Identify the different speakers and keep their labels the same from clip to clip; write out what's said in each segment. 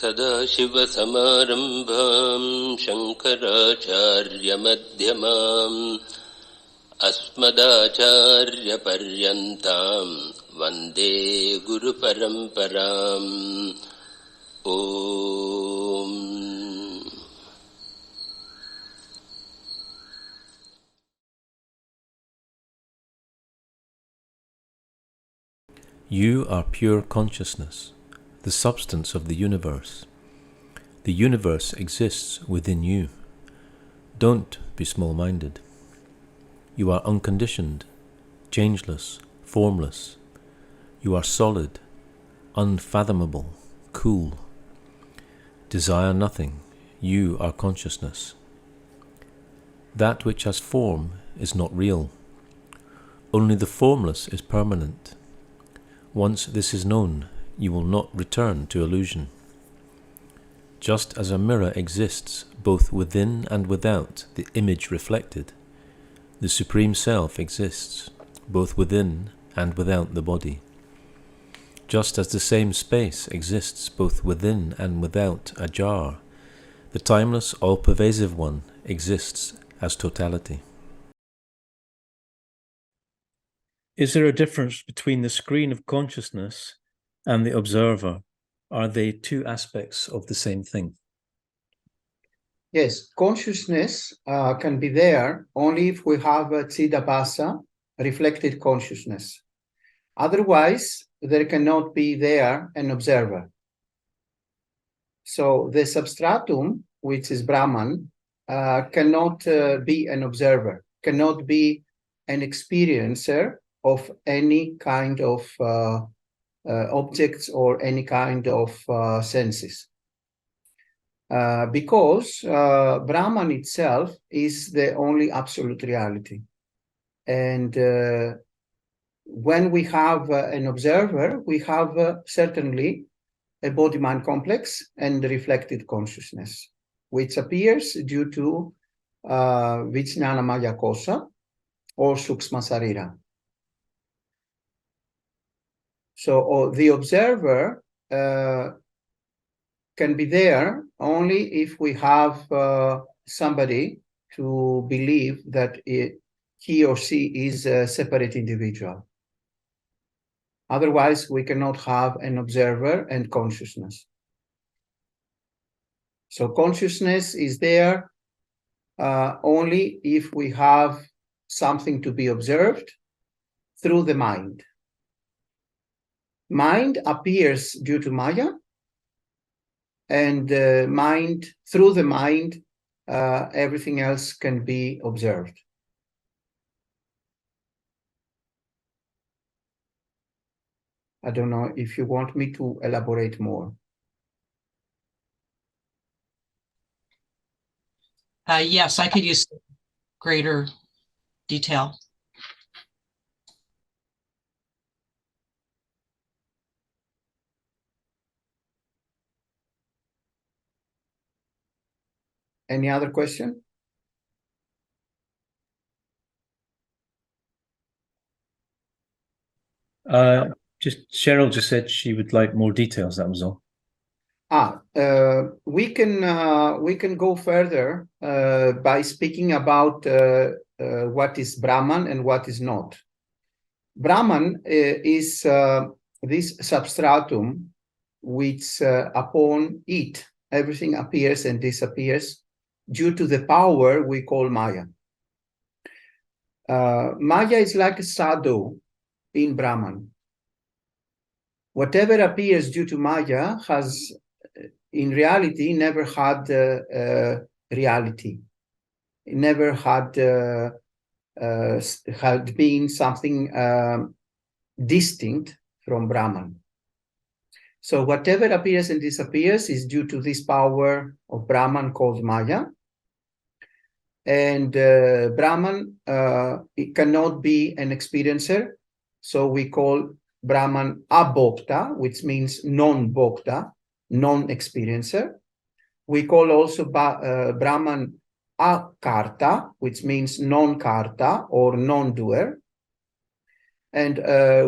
Speaker 1: सदाशिवसमारम्भां शङ्कराचार्यमध्यमाम् अस्मदाचार्यपर्यन्तां वन्दे गुरुपरम्पराम्. ॐ
Speaker 2: You are pure consciousness, the substance of the universe. The universe exists within you. Don't be small-minded. You are unconditioned, changeless, formless. You are solid, unfathomable, cool. Desire nothing. You are consciousness. That which has form is not real. Only the formless is permanent. Once this is known, you will not return to illusion. Just as a mirror exists both within and without the image reflected, the Supreme Self exists both within and without the body. Just as the same space exists both within and without a jar, the timeless, all-pervasive one exists as totality. Is there a difference between the screen of consciousness and the observer? Are they two aspects of the same thing?
Speaker 3: Yes, consciousness can be there only if we have a Chidabhasa, reflected consciousness. Otherwise, there cannot be there an observer. So the substratum, which is Brahman, cannot be an observer, cannot be an experiencer of any kind of objects or any kind of senses. Because Brahman itself is the only absolute reality. And when we have an observer, we have certainly a body-mind complex and reflected consciousness, which appears due to Vijnana Maya Kosa or Sukshma Sarira. So the observer can be there only if we have somebody to believe that he or she is a separate individual. Otherwise, we cannot have an observer and consciousness. So consciousness is there only if we have something to be observed through the mind. Mind appears due to Maya, and through the mind, everything else can be observed. I don't know if you want me to elaborate more.
Speaker 4: Yes, I could use greater detail.
Speaker 3: Any other question?
Speaker 2: Cheryl just said she would like more details. That was all.
Speaker 3: We can go further by speaking about what is Brahman and what is not. Brahman is this substratum which upon it everything appears and disappears due to the power we call Maya. Maya is like a shadow in Brahman. Whatever appears due to Maya has, in reality, never had reality. It never had been something distinct from Brahman. So whatever appears and disappears is due to this power of Brahman called Maya. And Brahman, it cannot be an experiencer. So we call Brahman abhokta, which means non-bhokta, non-experiencer. We call also Brahman akarta, which means non-karta or non-doer. And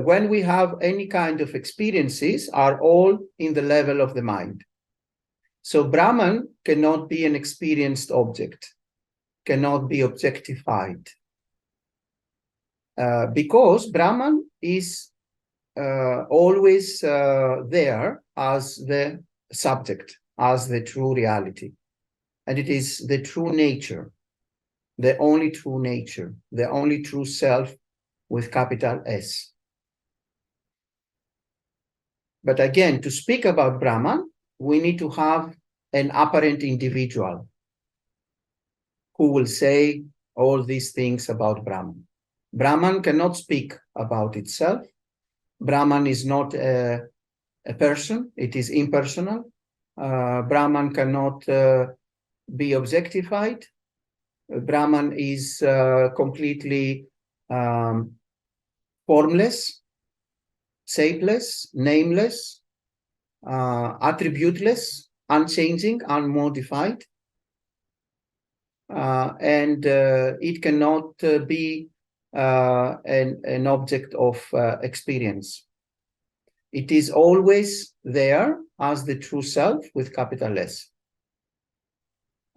Speaker 3: when we have any kind of experiences, are all in the level of the mind. So Brahman cannot be an experienced object, cannot be objectified. Because Brahman is always there as the subject, as the true reality. And it is the true nature, the only true nature, the only true self with capital S. But again, to speak about Brahman, we need to have an apparent individual who will say all these things about Brahman. Brahman cannot speak about itself. Brahman is not a person, it is impersonal. Brahman cannot be objectified. Brahman is completely formless, shapeless, nameless, attributeless, unchanging, unmodified. And it cannot be an object of experience. It is always there as the true self with capital S.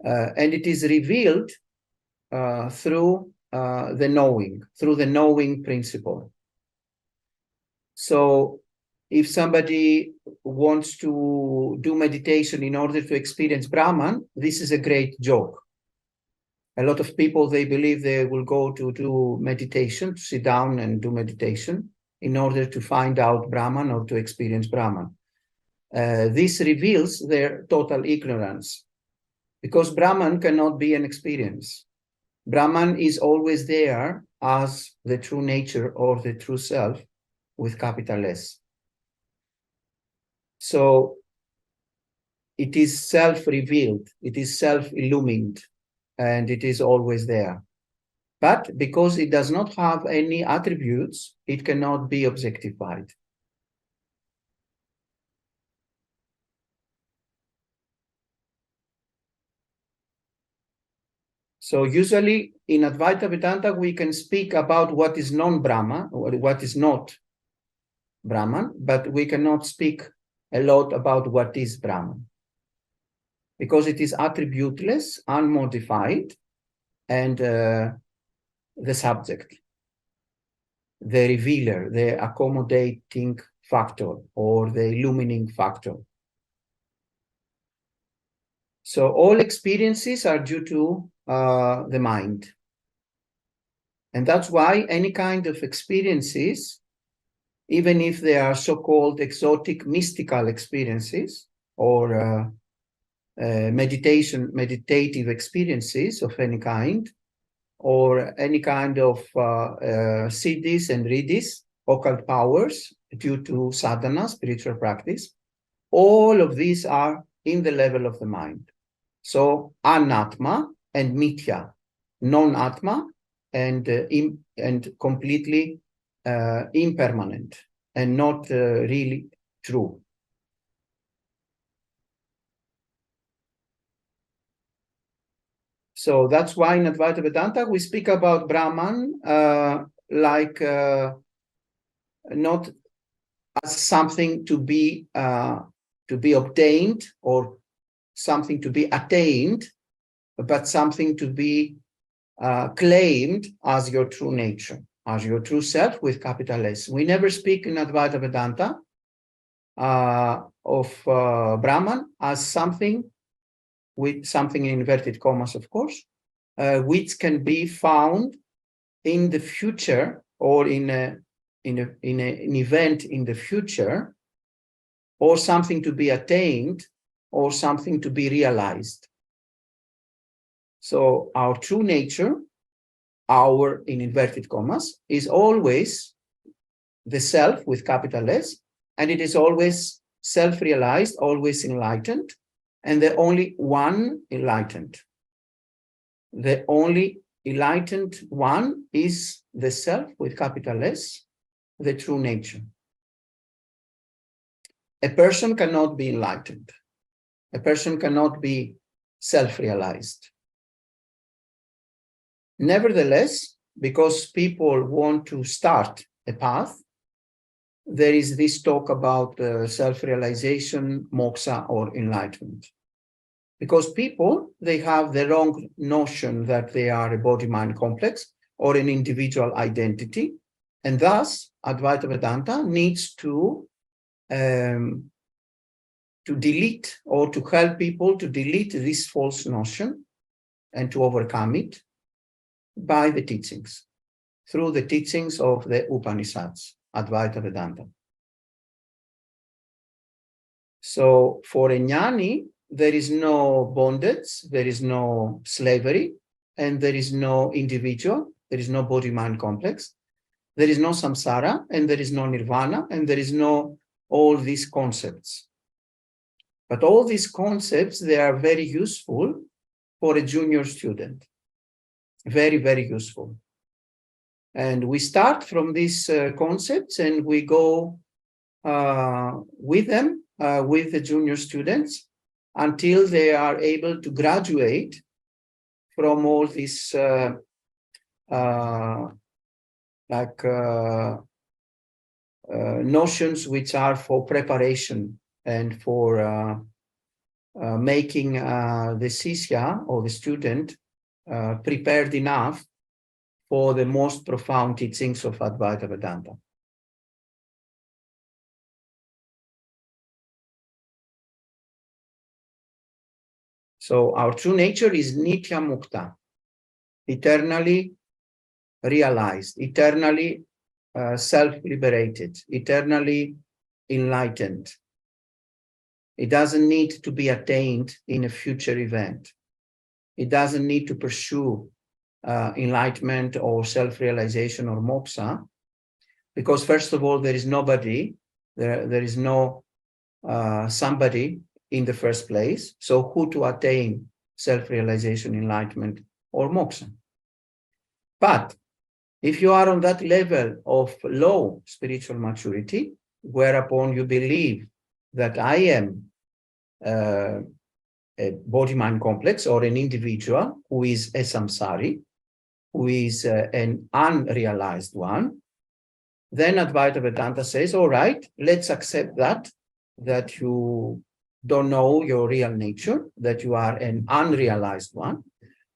Speaker 3: And it is revealed through the knowing principle. So if somebody wants to do meditation in order to experience Brahman, this is a great joke. A lot of people, they believe they will go to do meditation, to sit down and do meditation in order to find out Brahman or to experience Brahman. This reveals their total ignorance, because Brahman cannot be an experience. Brahman is always there as the true nature or the true self with capital S. So it is self-revealed, it is self-illumined, and it is always there. But because it does not have any attributes, it cannot be objectified. So usually in Advaita Vedanta, we can speak about what is non-Brahma, or what is not Brahman, but we cannot speak a lot about what is Brahman, because it is attributeless, unmodified, and the subject, the revealer, the accommodating factor, or the illumining factor. So all experiences are due to the mind. And that's why any kind of experiences, even if they are so-called exotic mystical experiences, or meditative experiences of any kind, or any kind of siddhis and riddhis, occult powers due to sadhana, spiritual practice, all of these are in the level of the mind. So anatma and mithya, non-atma and completely impermanent and not really true. So that's why in Advaita Vedanta we speak about Brahman like not as something to be obtained or something to be attained, but something to be claimed as your true nature, as your true self with capital S. We never speak in Advaita Vedanta of Brahman as something, with something in inverted commas, of course, which can be found in the future, or in an event in the future, or something to be attained, or something to be realized. So our true nature, our, in inverted commas, is always the self with capital S, and it is always self-realized, always enlightened, and the only one enlightened. The only enlightened one is the self with capital S, the true nature. A person cannot be enlightened. A person cannot be self-realized. Nevertheless, because people want to start a path, there is this talk about self-realization, moksha, or enlightenment. Because people, they have the wrong notion that they are a body-mind complex or an individual identity. And thus, Advaita Vedanta needs to delete or to help people to delete this false notion and to overcome it by the teachings, through the teachings of the Upanishads, Advaita Vedanta. So for a jnani, there is no bondage, there is no slavery, and there is no individual, there is no body-mind complex, there is no samsara, and there is no nirvana, and there is no all these concepts. But all these concepts, they are very useful for a junior student. Very, very useful. And we start from these concepts and we go with them, with the junior students, until they are able to graduate from all these notions which are for preparation and for making the sishya or the student prepared enough for the most profound teachings of Advaita Vedanta. So our true nature is Nitya Mukta, eternally realized, eternally self-liberated, eternally enlightened. It doesn't need to be attained in a future event. It doesn't need to pursue enlightenment or self-realization or moksha, because first of all, there is nobody, there is no somebody in the first place. So who to attain self-realization, enlightenment, or moksha? But if you are on that level of low spiritual maturity, whereupon you believe that I am a body-mind complex or an individual who is a samsari, who is an unrealized one, then Advaita Vedanta says, all right, let's accept that you don't know your real nature, that you are an unrealized one,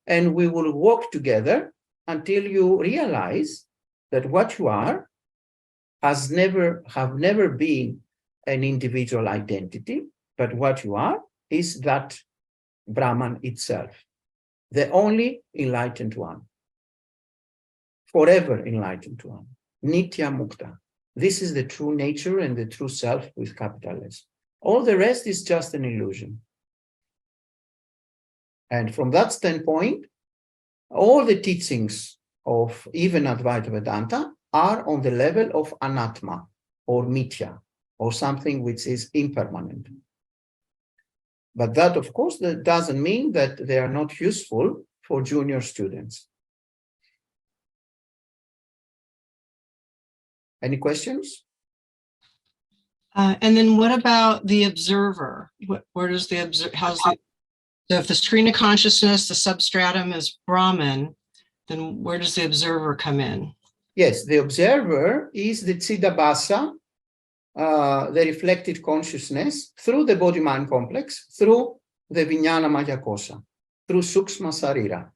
Speaker 3: and we will walk together until you realize that what you are have never been an individual identity, but what you are is that Brahman itself, the only enlightened one, forever enlightened one, Nitya Mukta. This is the true nature and the true self with capital S. All the rest is just an illusion. And from that standpoint, all the teachings of even Advaita Vedanta are on the level of anatma or mithya, or something which is impermanent. But that, of course, that doesn't mean that they are not useful for junior students. Any questions?
Speaker 4: And then what about the observer? Where does the observer, so if the screen of consciousness, the substratum is Brahman, then where does the observer come in?
Speaker 3: Yes, the observer is the Chidabhasa, the reflected consciousness through the body-mind complex, through the Vijnana Maya Kosa, through Sukshma Sarira.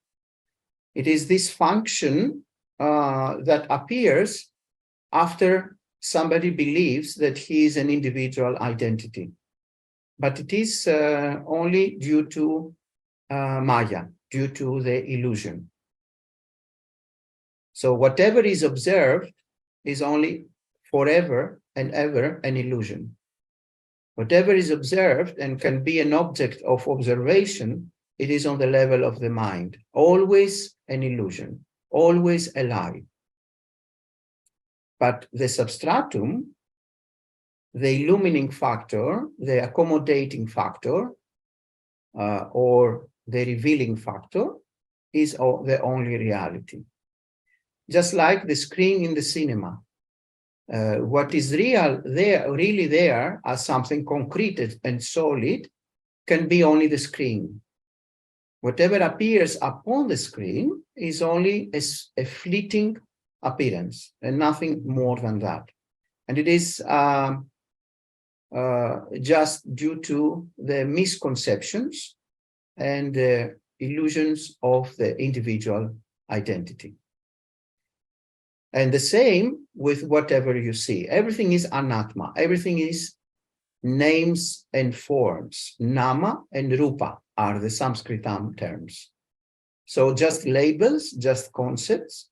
Speaker 3: It is this function that appears after somebody believes that he is an individual identity. But it is only due to Maya, due to the illusion. So whatever is observed is only forever and ever an illusion. Whatever is observed and can be an object of observation, it is on the level of the mind, always an illusion, always a lie. But the substratum, the illumining factor, the accommodating factor, or the revealing factor, is the only reality. Just like the screen in the cinema. What is really there as something concrete and solid can be only the screen. Whatever appears upon the screen is only a fleeting appearance and nothing more than that. And it is just due to the misconceptions and the illusions of the individual identity. And the same with whatever you see. Everything is anatma. Everything is names and forms. Nama and rupa are the Sanskrit terms. So just labels, just concepts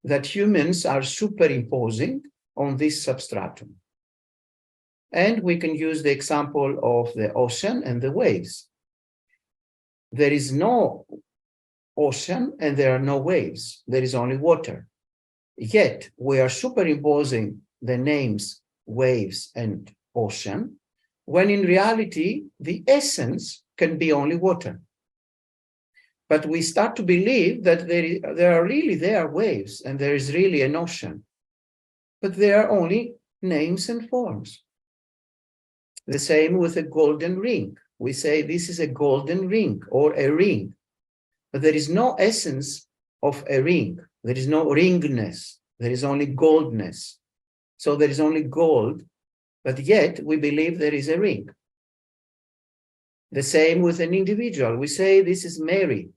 Speaker 3: that humans are superimposing on this substratum. And we can use the example of the ocean and the waves. There is no ocean and there are no waves. There is only water. Yet we are superimposing the names waves and ocean, when in reality, the essence can be only water. But we start to believe that there are waves and there is really an ocean, but they are only names and forms. The same with a golden ring. We say this is a golden ring or a ring, but there is no essence of a ring. There is no ringness. There is only goldness. So there is only gold, but yet we believe there is a ring. The same with an individual. We say this is Mary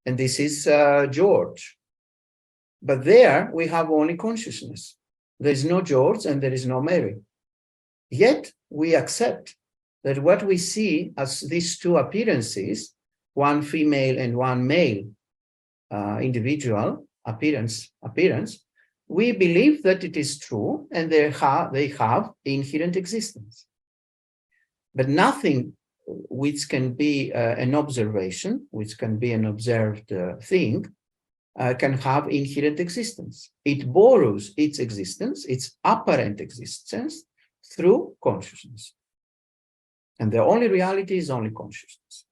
Speaker 3: and this is George. But there we have only consciousness. There is no George and there is no Mary. Yet we accept that what we see as these two appearances, one female and one male individual appearance, we believe that it is true and they have inherent existence. But nothing which can be an observation, which can be an observed thing, can have inherent existence. It borrows its existence, its apparent existence, through consciousness. And the only reality is only consciousness.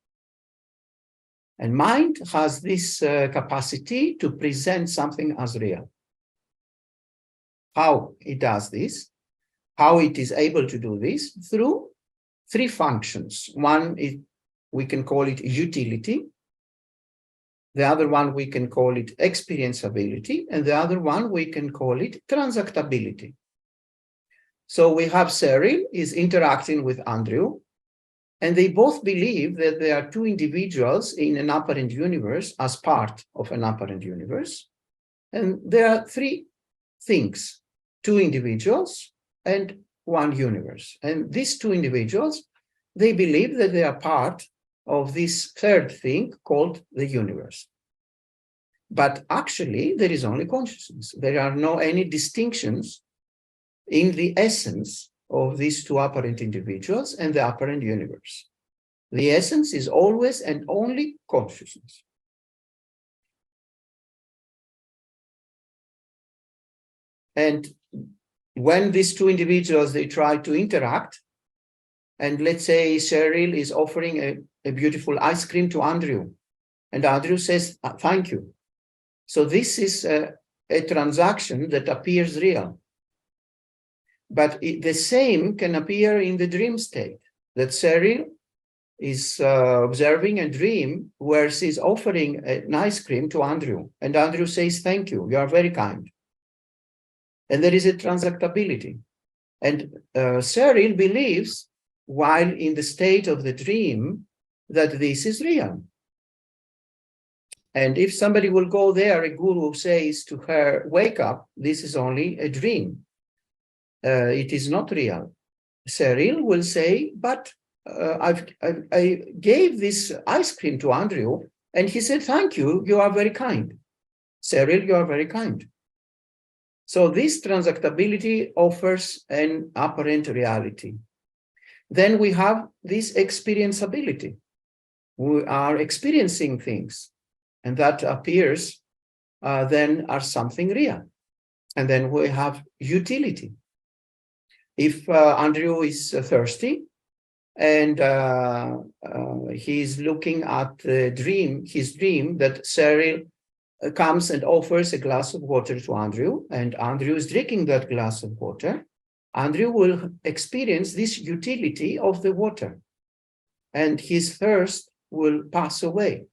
Speaker 3: And mind has this capacity to present something as real. How it does this, how it is able to do this, through three functions. One is, we can call it utility. The other one we can call it experienceability, and the other one we can call it transactability. So we have Cyril is interacting with Andrew, and they both believe that there are two individuals in an apparent universe as part of an apparent universe. And there are three things, two individuals and one universe. And these two individuals, they believe that they are part of this third thing called the universe. But actually, there is only consciousness. There are no any distinctions in the essence of these two apparent individuals and the apparent universe. The essence is always and only consciousness. And when these two individuals, they try to interact, and let's say Cheryl is offering a beautiful ice cream to Andrew, and Andrew says, thank you. So this is a transaction that appears real. But the same can appear in the dream state, that Cheryl is observing a dream where she's offering an ice cream to Andrew, and Andrew says, thank you, you are very kind. And there is a transactability. And Cheryl believes, while in the state of the dream, that this is real. And if somebody will go there, a guru says to her, wake up, this is only a dream. It is not real. Cheryl will say, but I gave this ice cream to Andrew, and he said, thank you, you are very kind. Cheryl, you are very kind. So this transactability offers an apparent reality. Then we have this experienceability. We are experiencing things, and that appears then as something real. And then we have utility. If Andrew is thirsty and he's looking at his dream that Cheryl comes and offers a glass of water to Andrew, and Andrew is drinking that glass of water, Andrew will experience this utility of the water, and his thirst will pass away.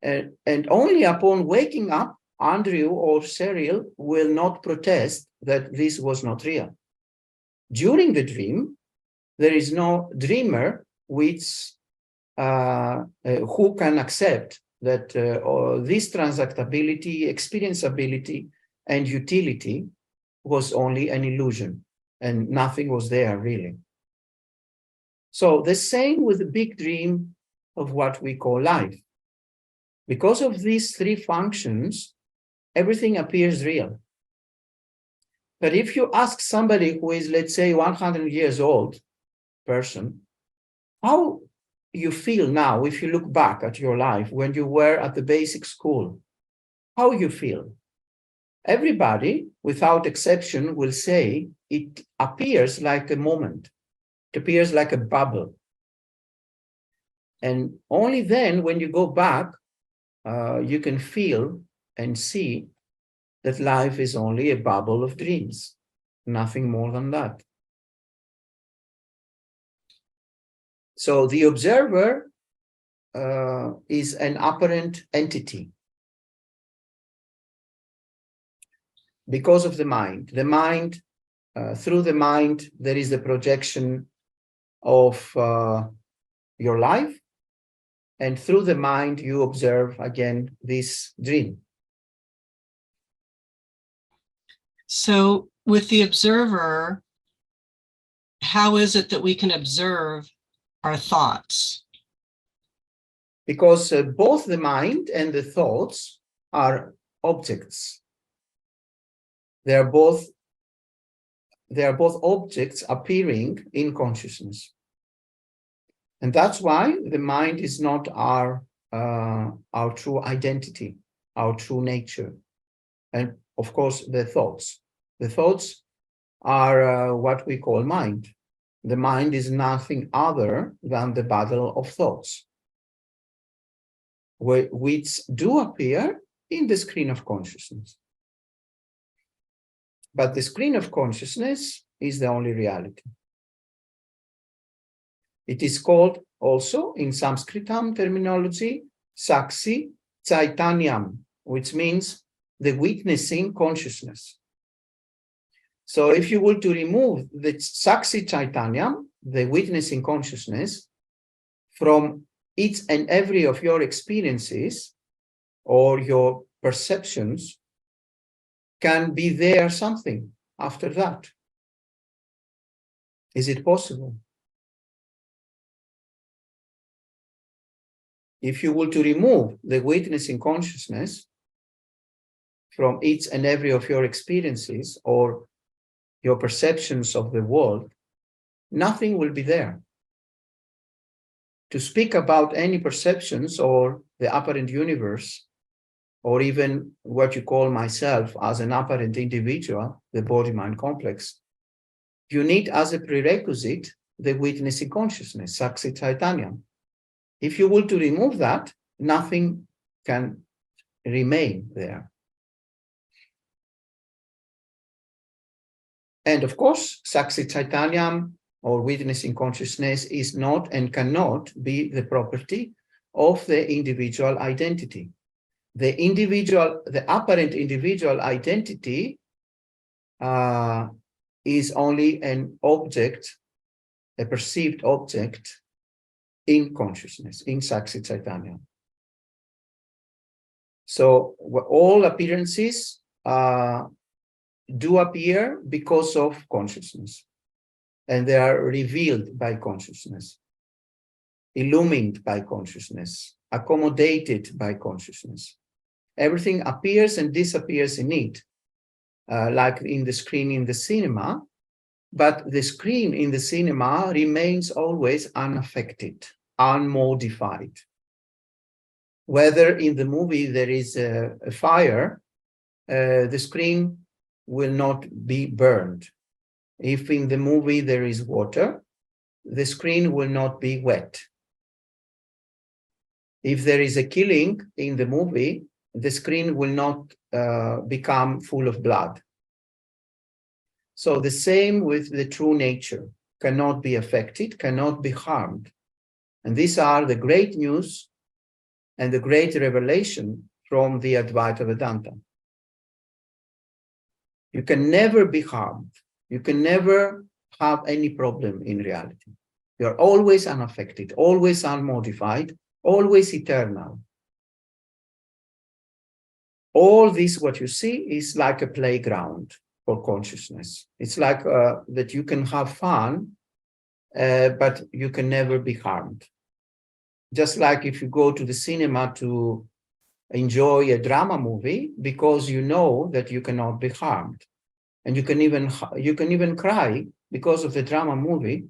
Speaker 3: And only upon waking up, Andrew or Cheryl will not protest that this was not real. During the dream, there is no dreamer which who can accept that this transactability, experienceability, and utility was only an illusion and nothing was there really. So the same with the big dream of what we call life. Because of these three functions, everything appears real. But if you ask somebody who is, let's say, 100 years old person, how you feel now if you look back at your life when you were at the basic school, how you feel? Everybody, without exception, will say it appears like a moment. It appears like a bubble. And only then, when you go back, you can feel and see that life is only a bubble of dreams, nothing more than that. So the observer is an apparent entity because of the mind. The mind, through the mind, there is the projection of your life, and through the mind, you observe again this dream.
Speaker 4: So with the observer, how is it that we can observe our thoughts?
Speaker 3: Because both the mind and the thoughts are objects. They are both objects appearing in consciousness. And that's why the mind is not our true identity, our true nature. And of course, the thoughts. The thoughts are what we call mind. The mind is nothing other than the battle of thoughts, which do appear in the screen of consciousness. But the screen of consciousness is the only reality. It is called also in Sanskritam terminology, Saksi Chaitanyam, which means the witnessing consciousness. So if you were to remove the Saksi Chaitanyam, the witnessing consciousness, from each and every of your experiences or your perceptions, can be there something after that? Is it possible? If you were to remove the witnessing consciousness from each and every of your experiences or your perceptions of the world, nothing will be there. To speak about any perceptions or the apparent universe, or even what you call myself as an apparent individual, the body-mind complex, you need as a prerequisite the witnessing consciousness, Saksi Chaitanya. If you were to remove that, nothing can remain there. And of course, Saksi Chaitanya or witnessing consciousness is not and cannot be the property of the individual identity. The apparent individual identity is only an object, a perceived object in consciousness, in Saksi Chaitanya. So all appearances do appear because of consciousness, and they are revealed by consciousness, illumined by consciousness, accommodated by consciousness. Everything appears and disappears in it, like in the screen in the cinema, but the screen in the cinema remains always unaffected, unmodified. Whether in the movie there is a fire, the screen will not be burned. If in the movie there is water, the screen will not be wet. If there is a killing in the movie, the screen will not become full of blood. So the same with the true nature, cannot be affected, cannot be harmed. And these are the great news and the great revelation from the Advaita Vedanta. You can never be harmed. You can never have any problem in reality. You're always unaffected, always unmodified, always eternal. All this, what you see, is like a playground for consciousness. It's like that you can have fun, but you can never be harmed. Just like if you go to the cinema to enjoy a drama movie, because you know that you cannot be harmed. And you can even cry because of the drama movie.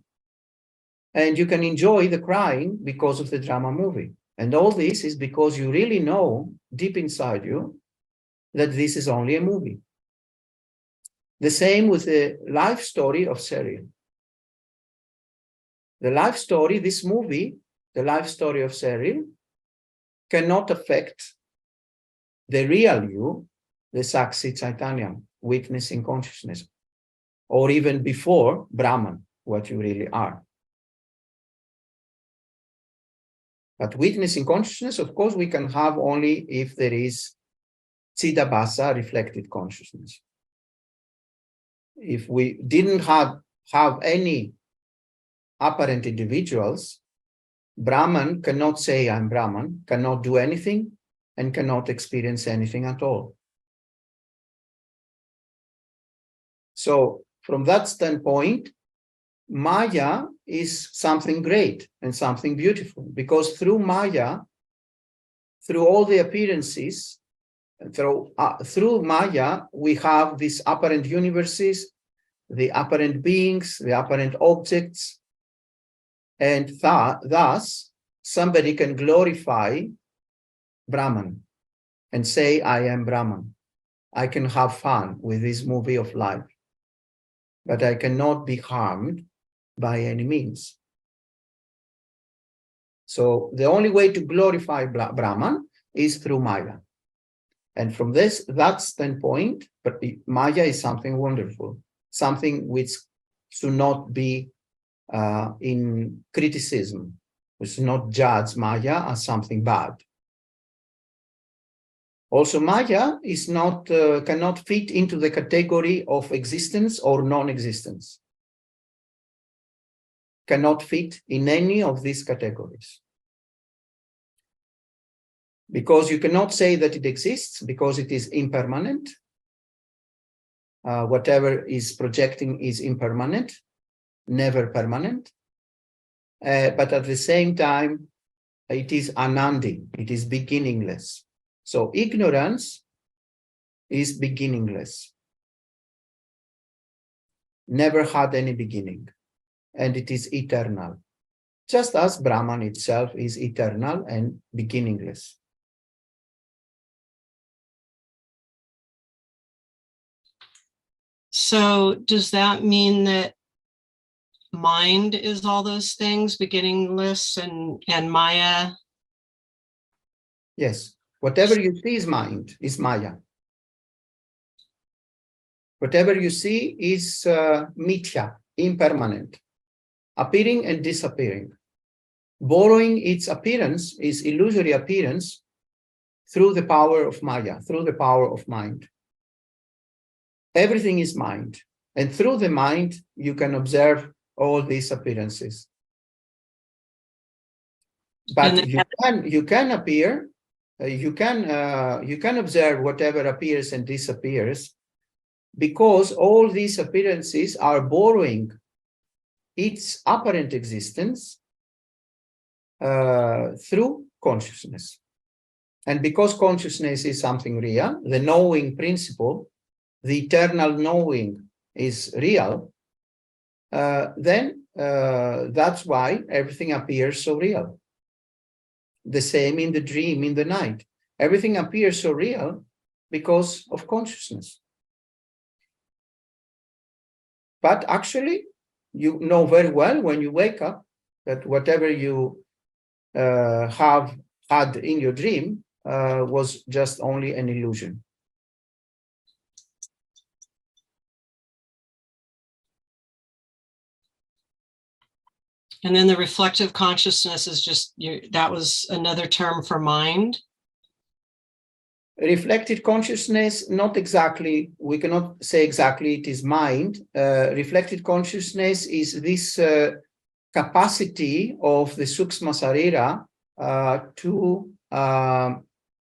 Speaker 3: And you can enjoy the crying because of the drama movie. And all this is because you really know deep inside you that this is only a movie. The same with the life story of Cyril. The life story, this movie, the life story of Cyril, cannot affect the real you, the Satchitananda, witnessing consciousness, or even before Brahman, what you really are. But witnessing consciousness, of course, we can have only if there is Chidabhasa, reflected consciousness. If we didn't have any apparent individuals, Brahman cannot say I'm Brahman, cannot do anything, and cannot experience anything at all. So from that standpoint, Maya is something great and something beautiful, because through Maya, through all the appearances, through Maya, we have these apparent universes, the apparent beings, the apparent objects, and thus somebody can glorify Brahman and say, I am Brahman. I can have fun with this movie of life, but I cannot be harmed by any means. So the only way to glorify Brahman is through Maya. And from that standpoint, Maya is something wonderful, something which should not be in criticism. We should not judge Maya as something bad. Also, Maya is not cannot fit into the category of existence or non-existence. Cannot fit in any of these categories. Because you cannot say that it exists, because it is impermanent. Whatever is projecting is impermanent, never permanent. But at the same time, it is unending, it is beginningless. So ignorance is beginningless. Never had any beginning, and it is eternal. Just as Brahman itself is eternal and beginningless.
Speaker 4: So does that mean that mind is all those things, beginningless and Maya?
Speaker 3: Yes. Whatever you see is mind, is Maya. Whatever you see is mithya, impermanent, appearing and disappearing. Borrowing its appearance, its illusory appearance, through the power of Maya, through the power of mind. Everything is mind. And through the mind, you can observe all these appearances. But you can appear, you can observe whatever appears and disappears, because all these appearances are borrowing its apparent existence through consciousness. And because consciousness is something real, the knowing principle, the eternal knowing is real, then that's why everything appears so real. The same in the dream, in the night. Everything appears so real because of consciousness. But actually, you know very well when you wake up that whatever you have had in your dream was just only an illusion.
Speaker 4: And then the reflective consciousness is just, that was another term for mind?
Speaker 3: Reflected consciousness, not exactly, we cannot say exactly it is mind. Reflected consciousness is this capacity of the Sukshma Sarira to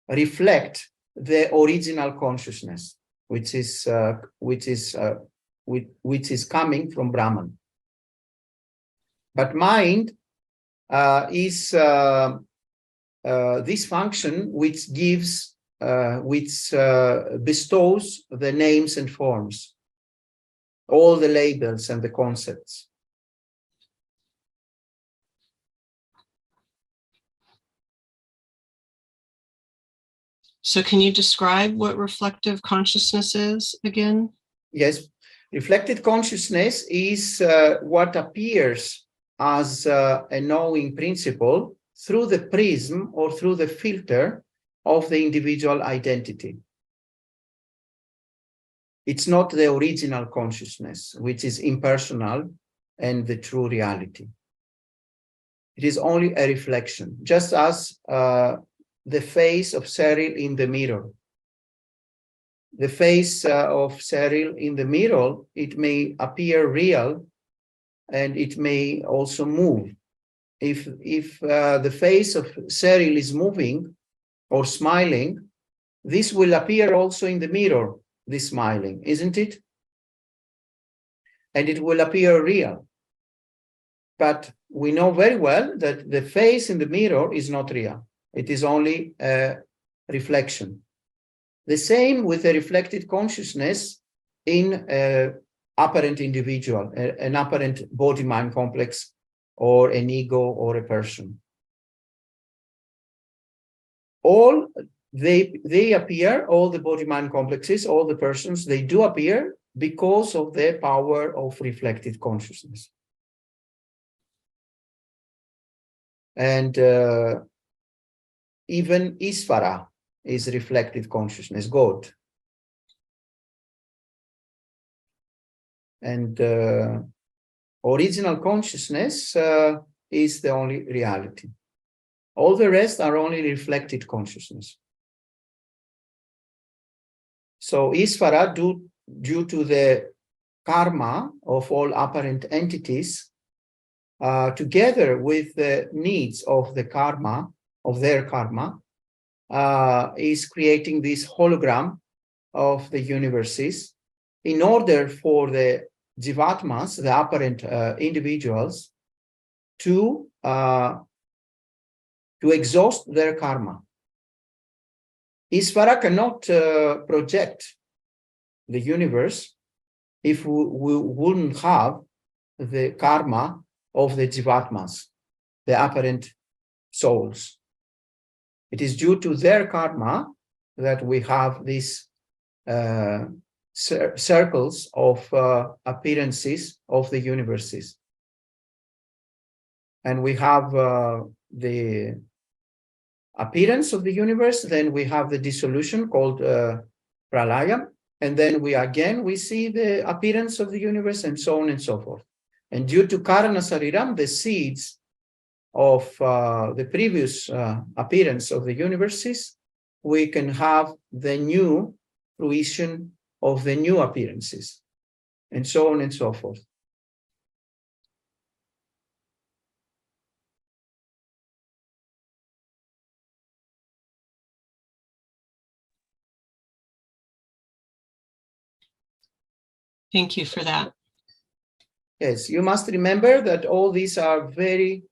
Speaker 3: reflect the original consciousness, which is coming from Brahman. But mind is this function which gives, bestows the names and forms, all the labels and the concepts.
Speaker 4: So can you describe what reflective consciousness is again?
Speaker 3: Yes, reflected consciousness is what appears as a knowing principle through the prism or through the filter of the individual identity. It's not the original consciousness, which is impersonal and the true reality. It is only a reflection, just as the face of Cyril in the mirror. The face of Cyril in the mirror, it may appear real and it may also move. If the face of Cyril is moving or smiling, this will appear also in the mirror, this smiling, isn't it? And it will appear real. But we know very well that the face in the mirror is not real. It is only a reflection. The same with a reflected consciousness in an apparent individual, an apparent body-mind complex, or an ego, or a person. All they appear, all the body-mind complexes, all the persons, they do appear because of the power of reflected consciousness. And even Isvara is reflected consciousness, God. And original consciousness is the only reality. All the rest are only reflected consciousness. So Isvara, due to the karma of all apparent entities, together with the needs of the karma, of their karma, is creating this hologram of the universes in order for the jivatmas, the apparent individuals, to exhaust their karma. Isvara cannot project the universe if we wouldn't have the karma of the jivatmas, the apparent souls. It is due to their karma that we have these circles of appearances of the universes. And we have the appearance of the universe, then we have the dissolution called pralaya, and then we see the appearance of the universe, and so on and so forth. And due to karana sariram, the seeds of the previous appearance of the universes, we can have the new fruition of the new appearances, and so on and so forth.
Speaker 4: Thank you for that.
Speaker 3: Yes, you must remember that all these are very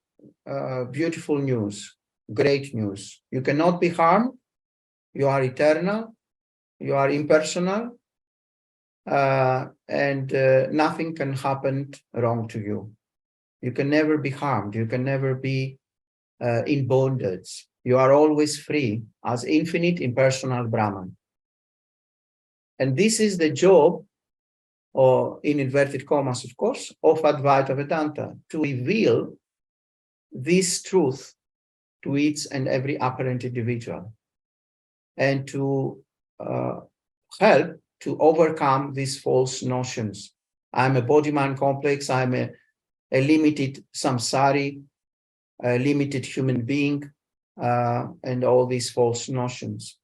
Speaker 3: beautiful news, great news. You cannot be harmed. You are eternal. You are impersonal. And nothing can happen wrong to you. You can never be harmed. You can never be in bondage. You are always free as infinite impersonal Brahman. And this is the job, or in inverted commas, of course, of Advaita Vedanta, to reveal this truth to each and every apparent individual, and to help to overcome these false notions. I'm a body-mind complex, I'm a limited samsari, a limited human being, and all these false notions.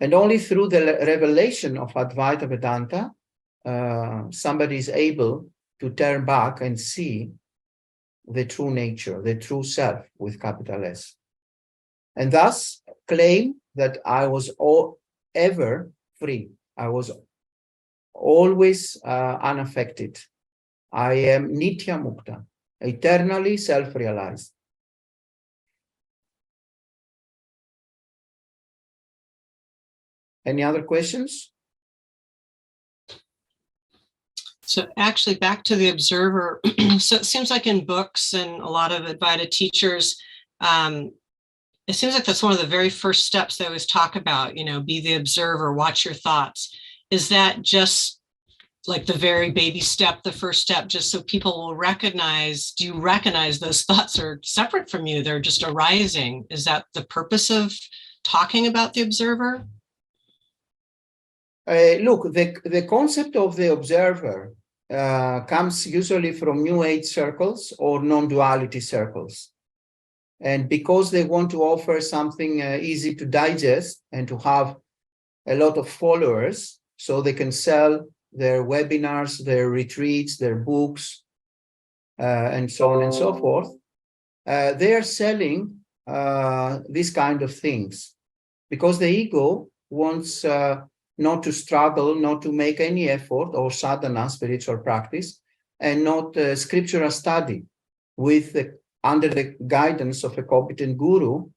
Speaker 3: And only through the revelation of Advaita Vedanta, somebody is able to turn back and see the true nature, the true self with capital S. And thus claim that I was ever free. I was always unaffected. I am Nitya Mukta, eternally self-realized. Any other questions?
Speaker 4: So actually back to the observer. So it seems like in books and a lot of Advaita teachers, it seems like that's one of the very first steps they always talk about, be the observer, watch your thoughts. Is that just like the very baby step, the first step, just so people will recognize, do you recognize those thoughts are separate from you? They're just arising. Is that the purpose of talking about the observer?
Speaker 3: Look, the concept of the observer comes usually from New Age circles or non-duality circles. And because they want to offer something easy to digest and to have a lot of followers, so they can sell their webinars, their retreats, their books, and so on and so forth, they are selling these kind of things because the ego wants not to struggle, not to make any effort or sadhana, spiritual practice, and not scriptural study with under the guidance of a competent guru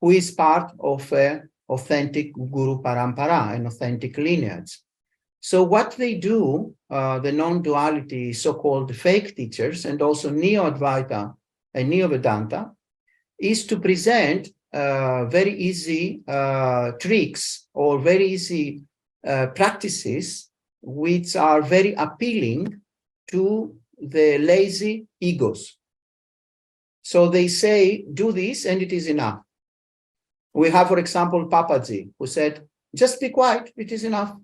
Speaker 3: who is part of an authentic guru parampara, an authentic lineage. So what they do, the non-duality so-called fake teachers and also Neo-Advaita and Neo-Vedanta, is to present very easy tricks or very easy practices which are very appealing to the lazy egos. So they say, do this and it is enough. We have, for example, Papaji, who said, just be quiet, it is enough.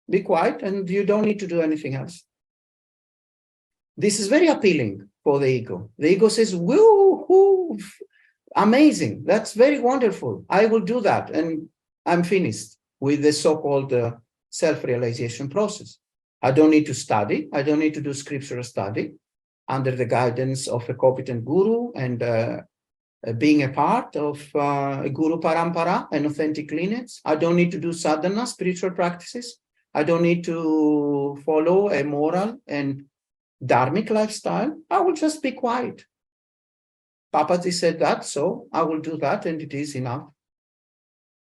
Speaker 3: Be quiet and you don't need to do anything else. This is very appealing for the ego. The ego says, woo, amazing, that's very wonderful. I will do that and I'm finished with the so-called self-realization process. I don't need to study. I don't need to do scriptural study under the guidance of a competent guru and being a part of a guru parampara, an authentic lineage. I don't need to do sadhana, spiritual practices. I don't need to follow a moral and dharmic lifestyle. I will just be quiet. Papaji said that, so I will do that and it is enough.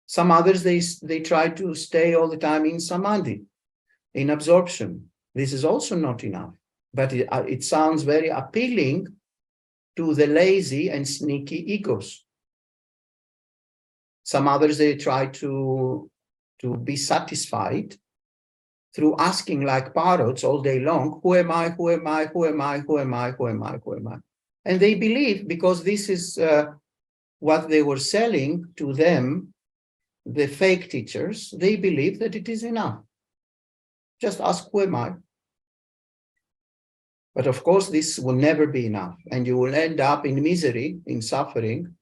Speaker 3: Some others, they try to stay all the time in samadhi, in absorption. This is also not enough, but it sounds very appealing to the lazy and sneaky egos. Some others, they try to be satisfied through asking like parrots all day long, who am I, who am I, who am I, who am I, who am I, who am I? And they believe, because this is what they were selling to them, the fake teachers, they believe that it is enough. Just ask, who am I? But of course, this will never be enough. And you will end up in misery, in suffering,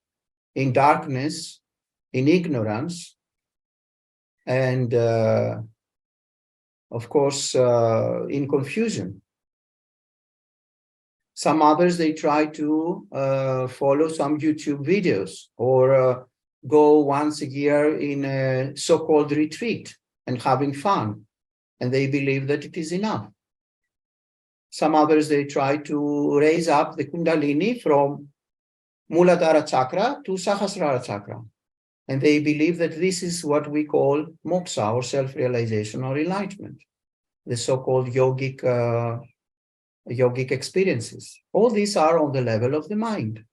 Speaker 3: in darkness, in ignorance, and of course, in confusion. Some others, they try to follow some YouTube videos or go once a year in a so-called retreat and having fun. And they believe that it is enough. Some others, they try to raise up the Kundalini from Muladhara chakra to Sahasrara chakra. And they believe that this is what we call moksha, or self-realization or enlightenment, the so-called yogic experiences. All these are on the level of the mind.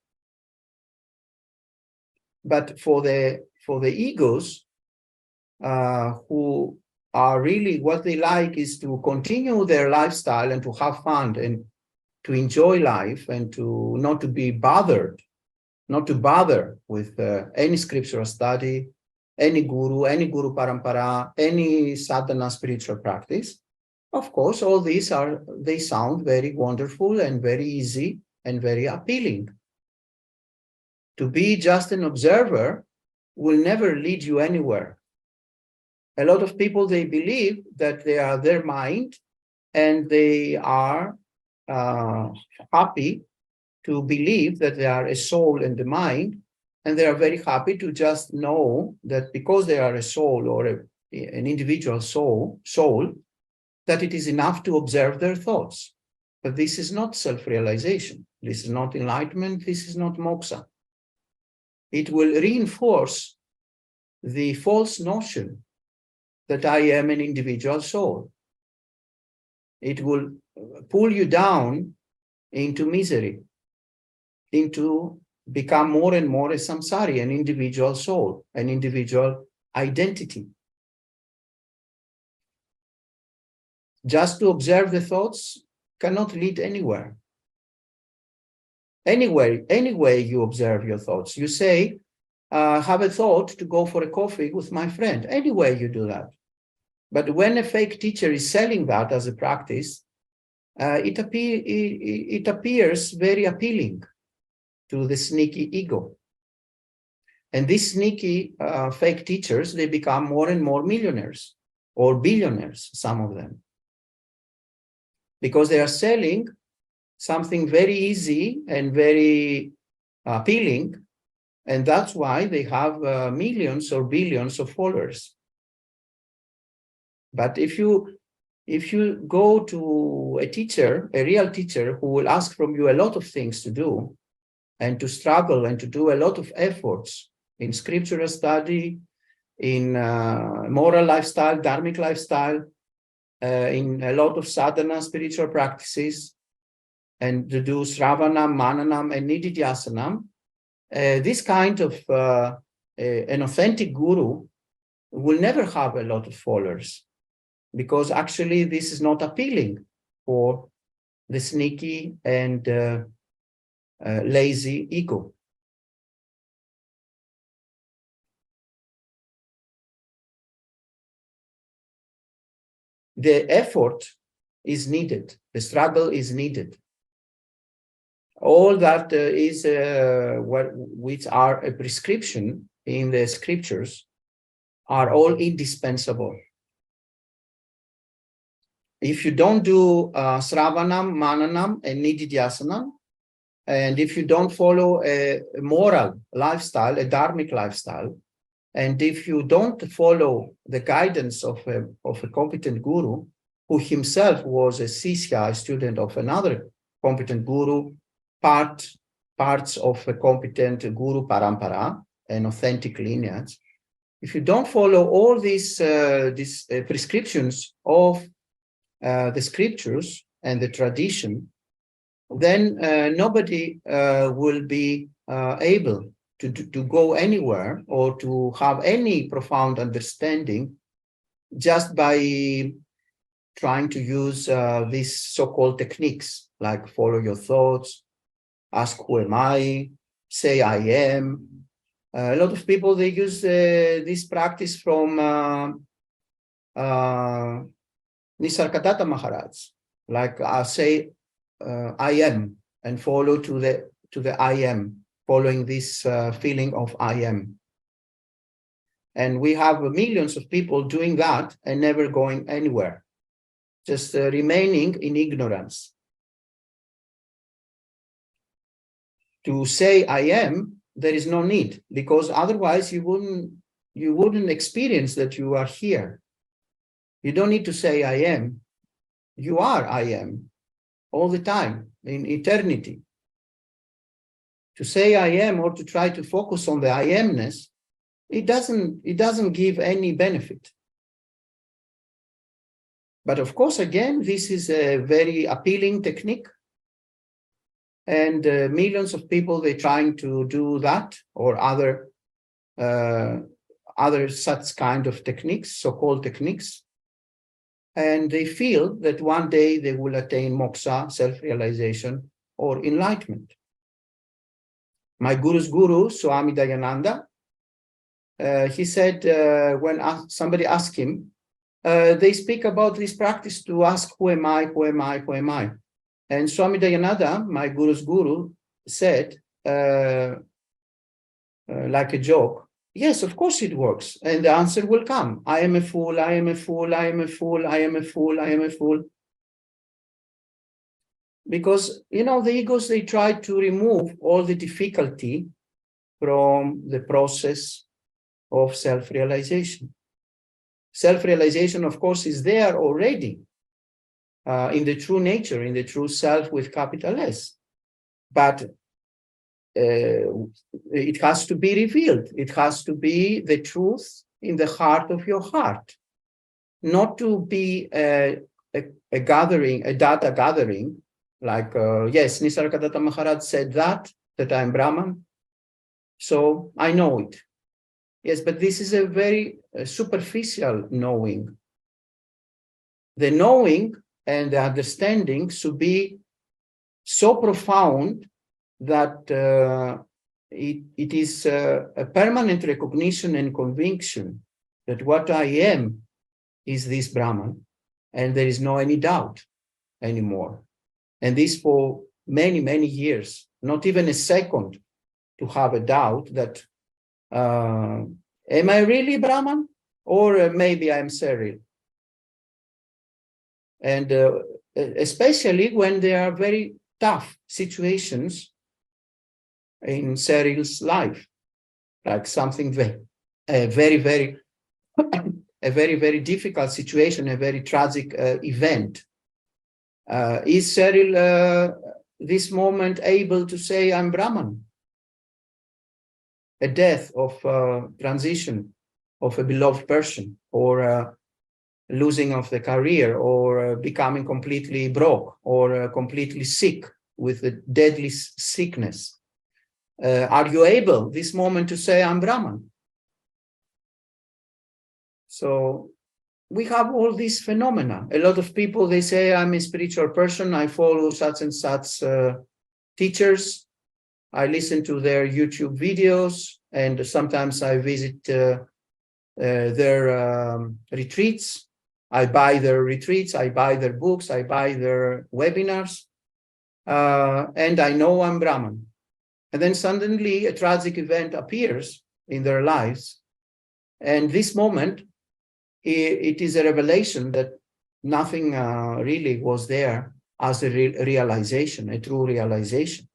Speaker 3: But for the egos who are really, what they like is to continue their lifestyle and to have fun and to enjoy life and to not to be bothered, not to bother with any scriptural study, any guru parampara, any sadhana spiritual practice. Of course, all these they sound very wonderful and very easy and very appealing. To be just an observer will never lead you anywhere. A lot of people, they believe that they are their mind and they are happy to believe that they are a soul and a mind, and they are very happy to just know that because they are a soul or an individual soul, that it is enough to observe their thoughts. But this is not self-realization. This is not enlightenment. This is not moksha. It will reinforce the false notion that I am an individual soul. It will pull you down into misery, into become more and more a samsari, an individual soul, an individual identity. Just to observe the thoughts cannot lead anywhere. Anyway you observe your thoughts. You say, have a thought to go for a coffee with my friend. Anyway you do that. But when a fake teacher is selling that as a practice, it appears very appealing to the sneaky ego. And these sneaky fake teachers, they become more and more millionaires or billionaires, some of them, because they are selling something very easy and very appealing, and that's why they have millions or billions of followers. But if you go to a teacher, a real teacher, who will ask from you a lot of things to do and to struggle and to do a lot of efforts in scriptural study, in moral lifestyle, dharmic lifestyle, in a lot of sadhana, spiritual practices, and to do sravanam, mananam, and nididhyasanam, this kind of an authentic guru will never have a lot of followers, because actually this is not appealing for the sneaky and lazy ego. The effort is needed, the struggle is needed. All that is which are a prescription in the scriptures are all indispensable. If you don't do sravanam, mananam, and nididhyasanam, and if you don't follow a moral lifestyle, a dharmic lifestyle, and if you don't follow the guidance of a competent guru, who himself was a sisya, a student of another competent guru, parts of a competent guru parampara, an authentic lineage, if you don't follow all these prescriptions of the scriptures and the tradition, then nobody will be able to go anywhere or to have any profound understanding just by trying to use these so-called techniques like follow your thoughts, ask who am I, say I am. A lot of people, they use this practice from Nisargadatta Maharaj, like say I am, and follow to the I am, following this feeling of I am. And we have millions of people doing that and never going anywhere, just remaining in ignorance. To say I am, there is no need, because otherwise you wouldn't experience that you are here. You don't need to say I am. You are I am all the time in eternity. To say I am or to try to focus on the I amness, it doesn't give any benefit. But of course, again, this is a very appealing technique. And millions of people, they're trying to do that or other such kind of techniques, so-called techniques. And they feel that one day they will attain moksha, self-realization, or enlightenment. My guru's guru, Swami Dayananda, he said when somebody asked him, they speak about this practice to ask, who am I, who am I, who am I? And Swami Dayananda, my guru's guru, said, like a joke, yes, of course it works. And the answer will come. I am a fool, I am a fool, I am a fool, I am a fool, I am a fool. Because, you know, the egos, they try to remove all the difficulty from the process of self-realization. Self-realization, of course, is there already in the true nature, in the true self with capital S. But it has to be revealed. It has to be the truth in the heart of your heart, not to be a gathering, a data gathering, like, yes, Nisargadatta Maharaj said that I'm Brahman, so I know it. Yes, but this is a very superficial knowing. The knowing and the understanding should be so profound that it is a permanent recognition and conviction that what I am is this Brahman, and there is no any doubt anymore. And this for many, many years, not even a second to have a doubt that, am I really Brahman? Or maybe I'm Cyril. And especially when there are very tough situations in Cyril's life, like something a very difficult situation, a very tragic event. Is Cyril this moment able to say, I'm Brahman? A death of transition of a beloved person, or losing of the career, or becoming completely broke, or completely sick with a deadly sickness. Are you able this moment to say, I'm Brahman? So we have all these phenomena. A lot of people, they say, I'm a spiritual person, I follow such and such teachers, I listen to their YouTube videos, and sometimes I visit their retreats. I buy their retreats, I buy their books, I buy their webinars, and I know I'm Brahman. And then suddenly a tragic event appears in their lives. And this moment, it is a revelation that nothing really was there as a realization, a true realization.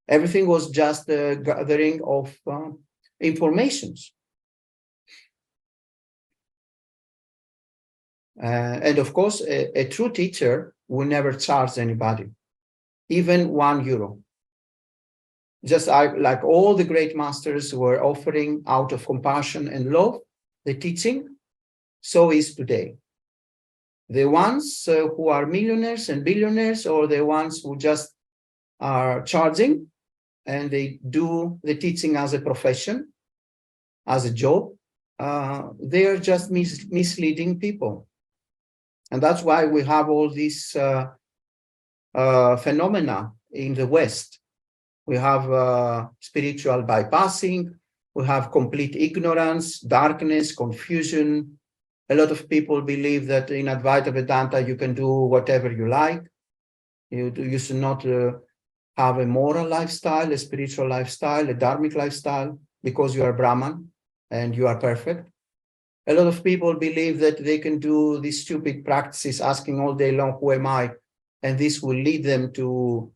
Speaker 3: Everything was just a gathering of informations. And of course, a true teacher will never charge anybody, even €1. Just like all the great masters were offering out of compassion and love, the teaching, so is today. The ones who are millionaires and billionaires, or the ones who just are charging and they do the teaching as a profession, as a job, they are just misleading people. And that's why we have all these phenomena in the West. We have spiritual bypassing, we have complete ignorance, darkness, confusion. A lot of people believe that in Advaita Vedanta you can do whatever you like. You should not have a moral lifestyle, a spiritual lifestyle, a dharmic lifestyle, because you are Brahman and you are perfect. A lot of people believe that they can do these stupid practices, asking all day long, who am I? And this will lead them to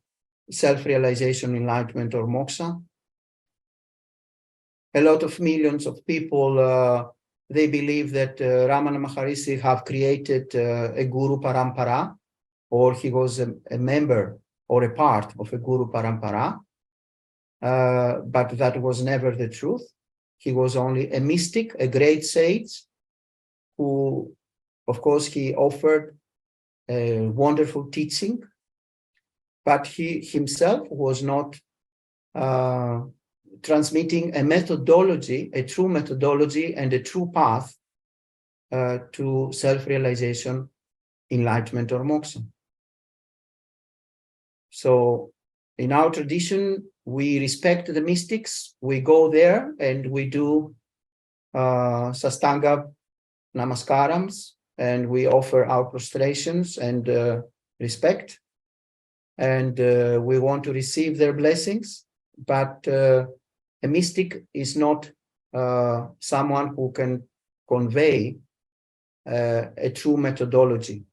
Speaker 3: self-realization, enlightenment, or moksha. A lot of millions of people, they believe that Ramana Maharishi have created a Guru Parampara, or he was a member or a part of a Guru Parampara, but that was never the truth. He was only a mystic, a great sage, who, of course, he offered a wonderful teaching, but he himself was not transmitting a methodology, a true methodology and a true path to self-realization, enlightenment, or moksha. So in our tradition, we respect the mystics. We go there and we do Sastanga Namaskarams, and we offer our prostrations and respect. And we want to receive their blessings. But a mystic is not someone who can convey a true methodology.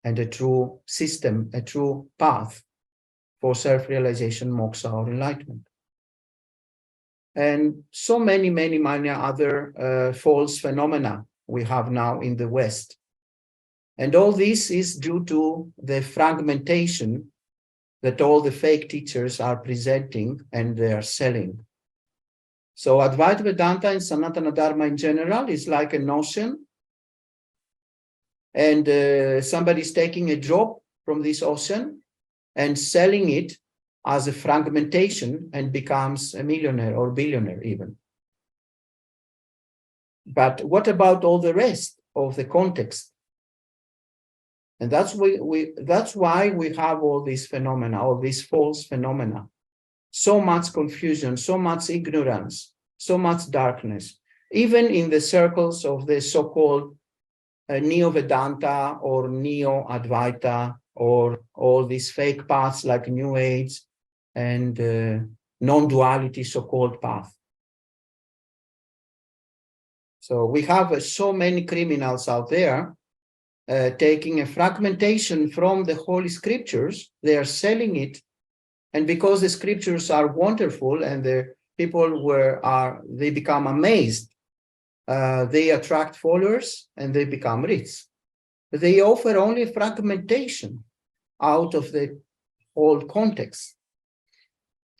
Speaker 3: and a true system, a true path for self-realization, moksha, or enlightenment. And so many, many, many other false phenomena we have now in the West. And all this is due to the fragmentation that all the fake teachers are presenting and they are selling. So Advaita Vedanta and Sanatana Dharma in general is like an ocean, and somebody's taking a drop from this ocean and selling it as a fragmentation and becomes a millionaire or billionaire even. But what about all the rest of the context? And that's why we have all these phenomena, all these false phenomena. So much confusion, so much ignorance, so much darkness, even in the circles of the so-called Neo-Vedanta or Neo-Advaita, or all these fake paths like New Age and non-duality so-called path. So we have so many criminals out there taking a fragmentation from the Holy Scriptures. They are selling it, and because the Scriptures are wonderful and the people they become amazed, they attract followers and they become rich. But they offer only fragmentation out of the whole context,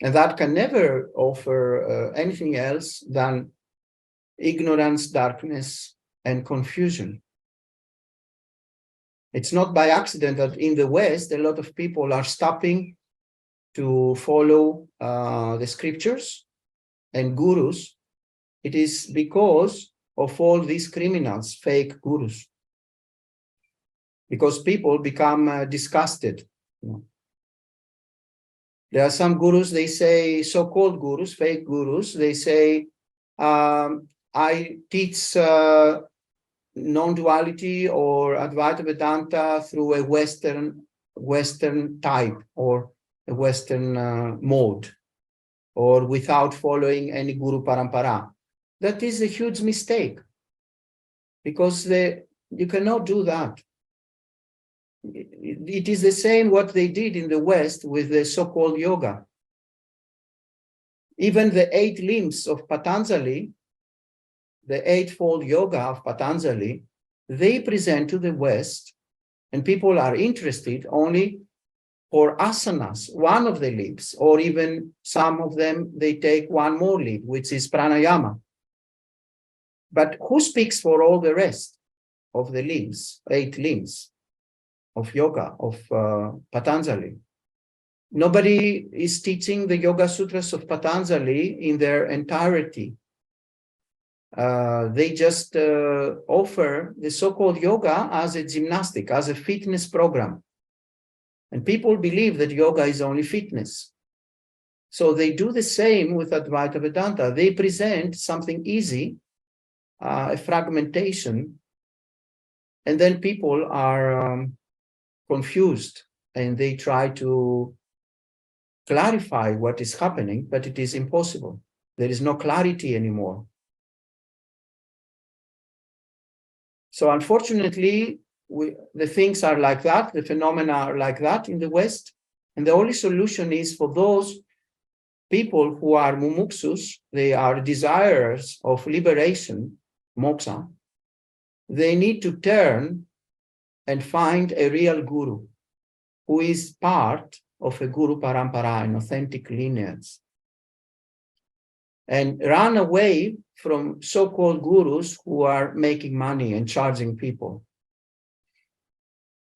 Speaker 3: and that can never offer anything else than ignorance, darkness, and confusion. It's not by accident that in the West, a lot of people are stopping to follow the scriptures and gurus. It is because of all these criminals, fake gurus. Because people become disgusted. There are some gurus, they say, so-called gurus, fake gurus, they say, I teach non-duality or Advaita Vedanta through a Western type or a Western mode, or without following any Guru Parampara. That is a huge mistake, because you cannot do that. It is the same what they did in the West with the so-called yoga. Even the 8 limbs of Patanjali, the eightfold yoga of Patanjali, they present to the West, and people are interested only for asanas, one of the limbs, or even some of them, they take one more limb, which is pranayama. But who speaks for all the rest of the limbs, 8 limbs of yoga, of Patanjali? Nobody is teaching the Yoga Sutras of Patanjali in their entirety. They just offer the so-called yoga as a gymnastic, as a fitness program. And people believe that yoga is only fitness. So they do the same with Advaita Vedanta. They present something easy, a fragmentation, and then people are confused and they try to clarify what is happening, but it is impossible. There is no clarity anymore. So unfortunately, the things are like that, the phenomena are like that in the West, and the only solution is for those people who are mumuksus, they are desirers of liberation, moksha, they need to turn and find a real guru who is part of a guru parampara, an authentic lineage, and run away from so-called gurus who are making money and charging people.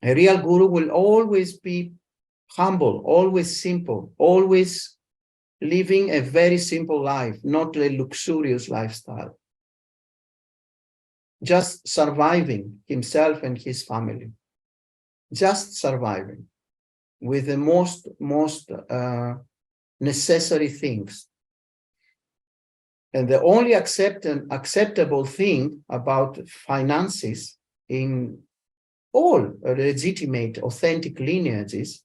Speaker 3: A real guru will always be humble, always simple, always living a very simple life, not a luxurious lifestyle. Just surviving himself and his family. Just surviving with the most necessary things. And the only acceptable thing about finances in all legitimate, authentic lineages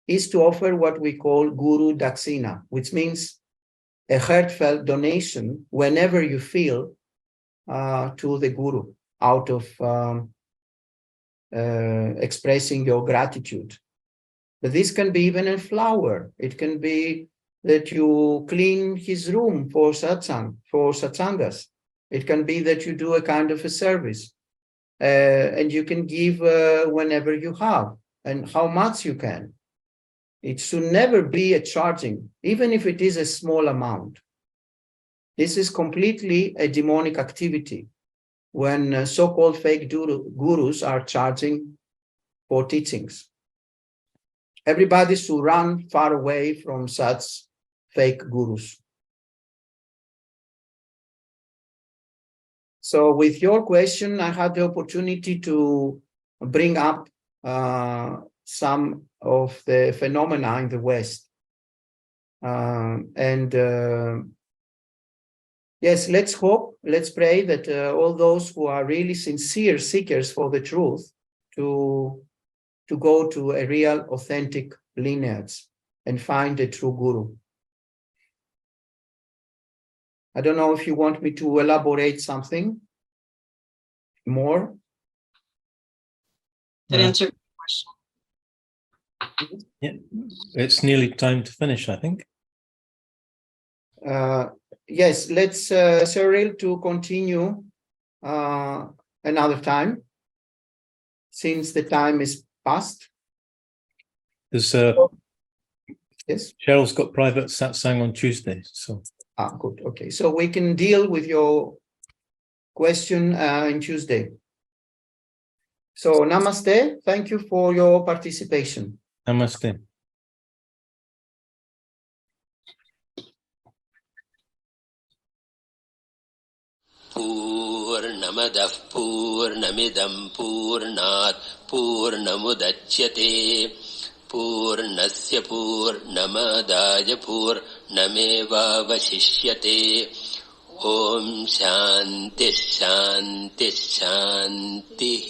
Speaker 3: is to offer what we call Guru Dakshina, which means a heartfelt donation whenever you feel to the Guru, out of expressing your gratitude. But this can be even a flower. It can be that you clean his room for satsangas. It can be that you do a kind of a service. And you can give whenever you have and how much you can. It should never be a charging, even if it is a small amount. This is completely a demonic activity when so-called fake gurus are charging for teachings. Everybody should run far away from such fake gurus. So with your question, I had the opportunity to bring up some of the phenomena in the West. Yes, let's hope, let's pray that all those who are really sincere seekers for the truth to go to a real, authentic lineage and find a true guru. I don't know if you want me to elaborate something more.
Speaker 4: That answered your question.
Speaker 2: Yeah, it's nearly time to finish, I think.
Speaker 3: Yes, let's, Cyril, to continue another time, since the time is past.
Speaker 2: There's,
Speaker 3: yes.
Speaker 2: Cheryl's got private satsang on Tuesday, so.
Speaker 3: Good. Okay, so we can deal with your question on Tuesday. So namaste. Thank you for your participation.
Speaker 2: Namaste.
Speaker 1: पूर्णमदः पूर्णमिदं पूर्णात् पूर्णमुदच्यते पूर्णस्य पूर्णमादाय पूर्णमेवावशिष्यते ॐ शान्तिः शान्तिः शान्तिः